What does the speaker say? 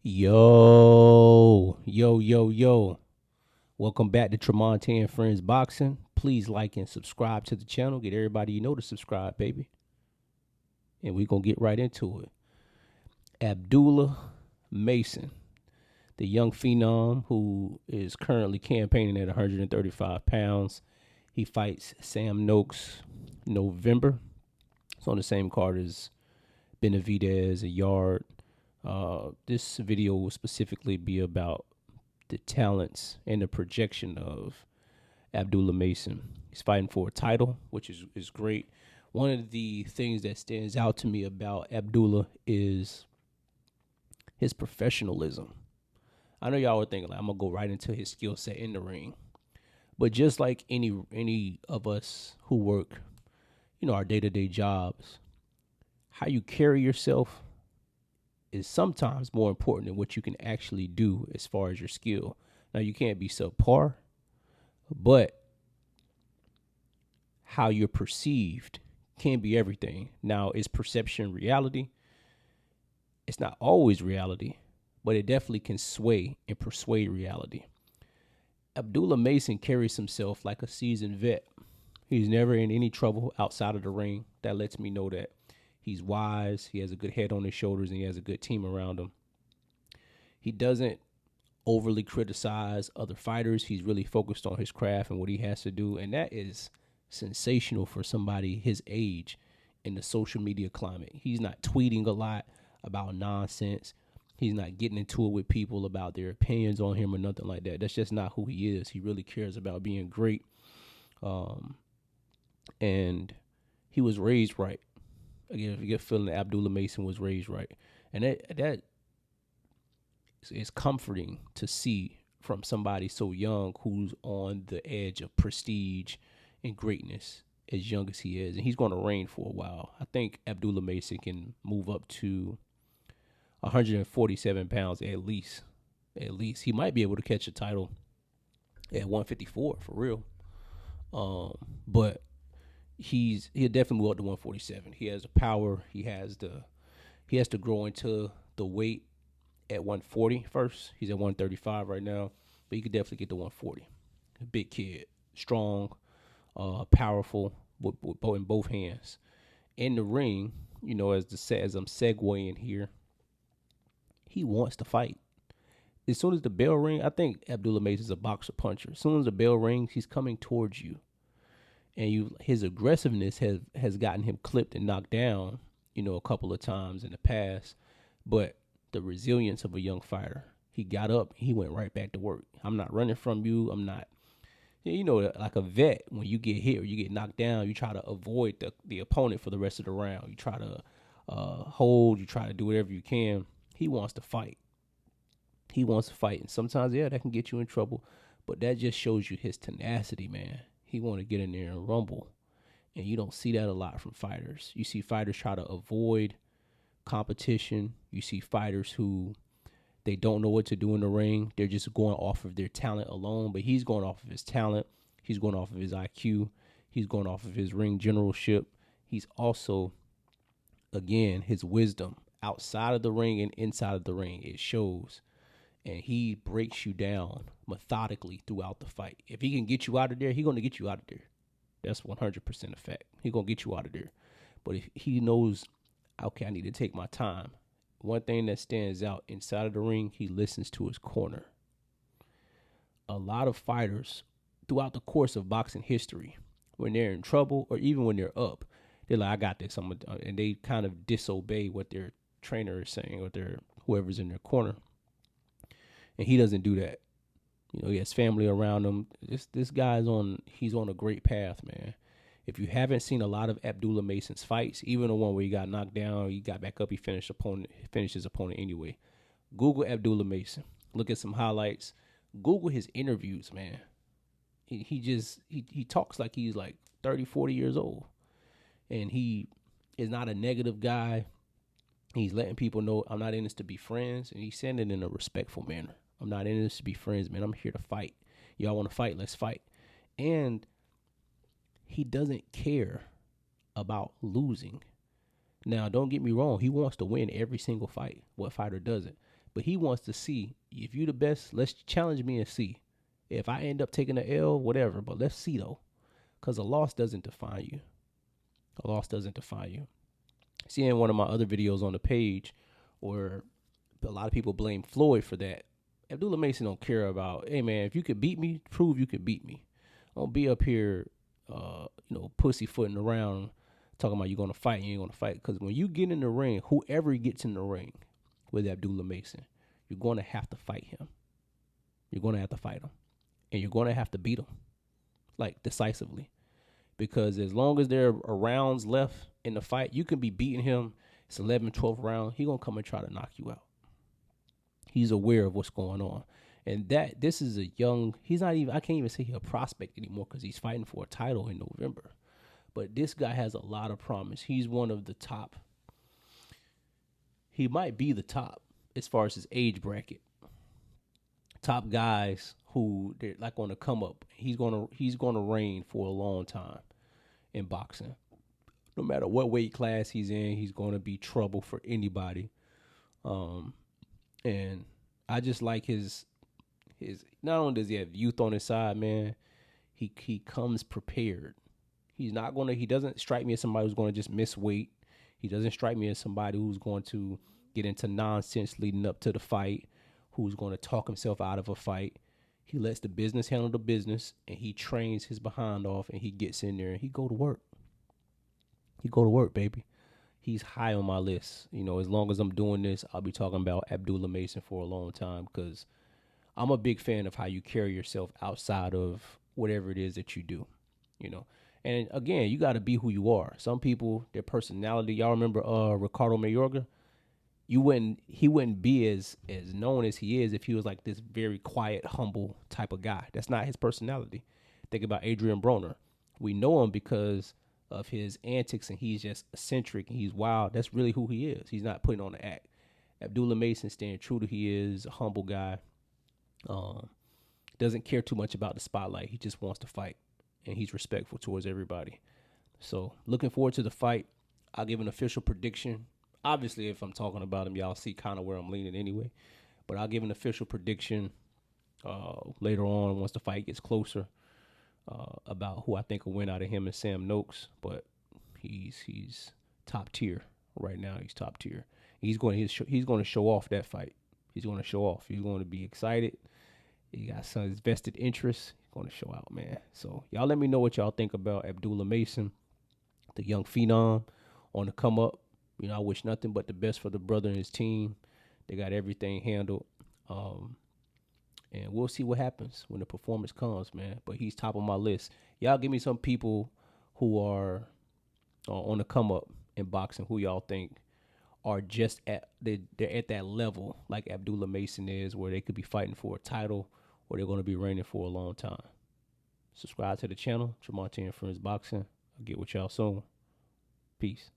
Yo. Welcome back to Tremonte and Friends Boxing. Please like and subscribe to the channel. Get everybody you know to subscribe, baby. And we're going to get right into it. Abdullah Mason, the young phenom who is currently campaigning at 135 pounds. He fights Sam Noakes November. It's on the same card as Benavidez, a yard. This video will specifically be about the talents and the projection of Abdullah Mason. He's fighting for a title, which is great. One of the things that stands out to me about Abdullah is his professionalism. I know y'all were thinking, like, I'm going to go right into his skill set in the ring. But just like any of us who work, our day-to-day jobs, how you carry yourself is sometimes more important than what you can actually do as far as your skill. Now, you can't be subpar, but how you're perceived can be everything. Now, is perception reality? It's not always reality, but it definitely can sway and persuade reality. Abdullah Mason carries himself like a seasoned vet. He's never in any trouble outside of the ring. That lets me know that he's wise, he has a good head on his shoulders, and he has a good team around him. He doesn't overly criticize other fighters. He's really focused on his craft and what he has to do, and that is sensational for somebody his age in the social media climate. He's not tweeting a lot about nonsense. He's not getting into it with people about their opinions on him or nothing like that. That's just not who he is. He really cares about being great. And he was raised right. Again, if you get feeling that Abdullah Mason was raised right. And that is comforting to see from somebody so young who's on the edge of prestige and greatness as young as he is. And he's going to reign for a while. I think Abdullah Mason can move up to 147 pounds at least. At least. He might be able to catch a title at 154 for real. But he'll definitely move up to 147. He has the power. He has to grow into the weight at 140 first. He's at 135 right now, but he could definitely get to 140. A big kid, strong, powerful, in both hands. In the ring, as I'm segueing here, he wants to fight. As soon as the bell rings, I think Abdullah Mason's a boxer puncher. As soon as the bell rings, he's coming towards you. And his aggressiveness has gotten him clipped and knocked down, a couple of times in the past. But the resilience of a young fighter, he got up, he went right back to work. I'm not running from you. I'm not, like a vet, when you get hit or you get knocked down, you try to avoid the opponent for the rest of the round. You try to hold, you try to do whatever you can. He wants to fight. And sometimes, that can get you in trouble. But that just shows you his tenacity, man. He want to get in there and rumble. And you don't see that a lot from fighters. You see fighters try to avoid competition. You see fighters who they don't know what to do in the ring. They're just going off of their talent alone. But he's going off of his talent. He's going off of his IQ. He's going off of his ring generalship. He's also, again, his wisdom outside of the ring and inside of the ring. It shows. And he breaks you down methodically throughout the fight. If he can get you out of there, he's going to get you out of there. That's 100% a fact. He's going to get you out of there. But if he knows, okay, I need to take my time. One thing that stands out inside of the ring, he listens to his corner. A lot of fighters throughout the course of boxing history, when they're in trouble or even when they're up, they're like, I got this. And they kind of disobey what their trainer is saying or whoever's in their corner. And he doesn't do that. He has family around him. This guy's he's on a great path, man. If you haven't seen a lot of Abdullah Mason's fights, even the one where he got knocked down, he got back up, he finished his opponent anyway. Google Abdullah Mason. Look at some highlights. Google his interviews, man. He talks like he's like 30, 40 years old. And he is not a negative guy. He's letting people know, I'm not in this to be friends. And he's saying it in a respectful manner. I'm not in this to be friends, man. I'm here to fight. Y'all want to fight? Let's fight. And he doesn't care about losing. Now, don't get me wrong. He wants to win every single fight. What fighter doesn't? But he wants to see, if you the best, let's challenge me and see. If I end up taking a L, whatever. But let's see, though. Because a loss doesn't define you. A loss doesn't define you. Seeing one of my other videos on the page where a lot of people blame Floyd for that. Abdullah Mason don't care about, hey, man, if you could beat me, prove you could beat me. Don't be up here, pussyfooting around talking about you're going to fight, you ain't going to fight. Because when you get in the ring, whoever gets in the ring with Abdullah Mason, you're going to have to fight him. You're going to have to fight him. And you're going to have to beat him, like, decisively. Because as long as there are rounds left in the fight, you can be beating him. It's 11, 12 round. He going to come and try to knock you out. He's aware of what's going on. And this is a young, he's not even, I can't even say he's a prospect anymore because he's fighting for a title in November. But this guy has a lot of promise. He's one of the top. He might be the top as far as his age bracket. Top guys who they're like on the come up. He's gonna reign for a long time in boxing. No matter what weight class he's in, he's gonna be trouble for anybody. And I just like his not only does he have youth on his side, man, he comes prepared. He doesn't strike me as somebody who's going to just miss weight. He doesn't strike me as somebody who's going to get into nonsense leading up to the fight, who's going to talk himself out of a fight. He lets the business handle the business, and he trains his behind off, and he gets in there, and he go to work. He go to work, baby. He's high on my list. As long as I'm doing this, I'll be talking about Abdullah Mason for a long time because I'm a big fan of how you carry yourself outside of whatever it is that you do, And again, you got to be who you are. Some people, their personality. Y'all remember Ricardo Mayorga? He wouldn't be as known as he is if he was like this very quiet, humble type of guy. That's not his personality. Think about Adrian Broner. We know him because of his antics, and he's just eccentric and he's wild. That's really who he is. He's not putting on the act. Abdullah Mason, staying true to he is, a humble guy. Doesn't care too much about the spotlight. He just wants to fight, and he's respectful towards everybody. So looking forward to the fight. I'll give an official prediction. Obviously, if I'm talking about him, y'all see kind of where I'm leaning anyway. But I'll give an official prediction later on once the fight gets closer about who I think will win out of him and Sam Noakes. But he's top tier right now. He's top tier. He's going to show off that fight. He's going to show off. He's going to be excited. He got some vested interest. He's going to show out, man. So y'all let me know what y'all think about Abdullah Mason, the young phenom on the come up. I wish nothing but the best for the brother and his team. They got everything handled. And we'll see what happens when the performance comes, man. But he's top of my list. Y'all give me some people who are on the come up in boxing who y'all think are just they're at that level like Abdullah Mason is, where they could be fighting for a title or they're going to be reigning for a long time. Subscribe to the channel, Tremonte and Friends Boxing. I'll get with y'all soon. Peace.